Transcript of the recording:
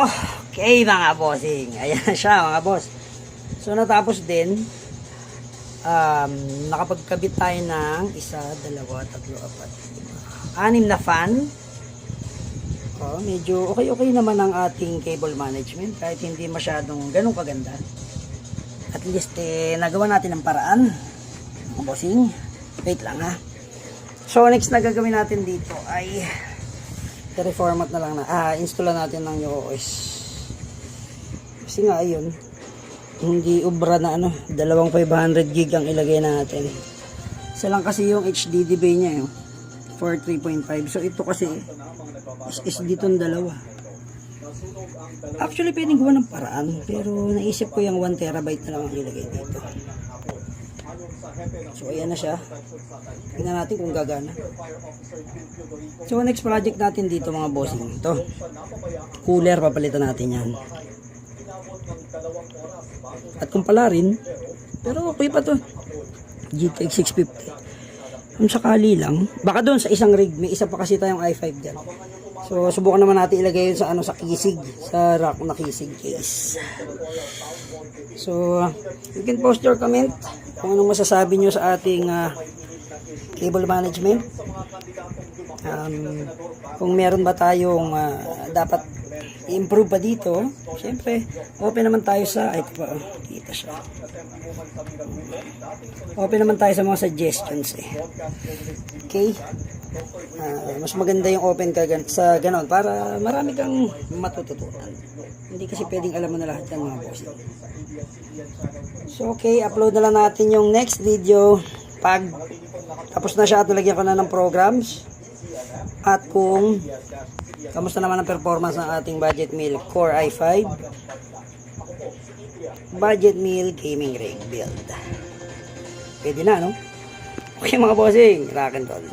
Okay mga bossing, ayan na siya mga boss. So natapos din, nakapagkabit tayo ng 1, 2, 3, 4, 5, 6 na fan. Medyo okay naman ang ating cable management kahit hindi masyadong ganun kaganda. At least nagawa natin ang paraan mga bossing. Wait lang ha. So next na gagawin natin dito ay reformat na lang install natin ng new OS. Kasi nga ayun, hindi ubra na 500 gig ang ilagay natin. Isa lang kasi yung HDD bay niya for 3.5. So ito kasi is dito ng dalawa. Actually pwedeng gawa ng paraan, pero naisip ko yung 1 terabyte na lang ang ilagay dito. So ayan na siya. Tingnan natin kung gagana. So next project natin dito mga bossing, ito cooler, papalitan natin yan. At kung pala rin, pero okay pa to, GTX 650. Kung sakali lang, baka doon sa isang rig may isa pa kasi tayong i5 dyan. So subukan naman natin ilagay yun sa sa kisig, sa rack na kisig case. So you can post your comment kung anong masasabi nyo sa ating cable management. Kung meron ba tayong dapat i-improve pa dito. Siyempre open naman tayo sa kita siya. Open naman tayo sa mga suggestions Okay, mas maganda yung open ka sa ganon para marami kang matututunan. Hindi kasi pwedeng alam mo na lahat yan mga boss. So okay, upload na lang natin yung next video pag tapos na siya at nalagyan ko na ng programs at kung kamusta naman ang performance ng ating budget meal Core i5 budget meal gaming rig build. Pwede na, no? Okay mga bossing, rock and roll.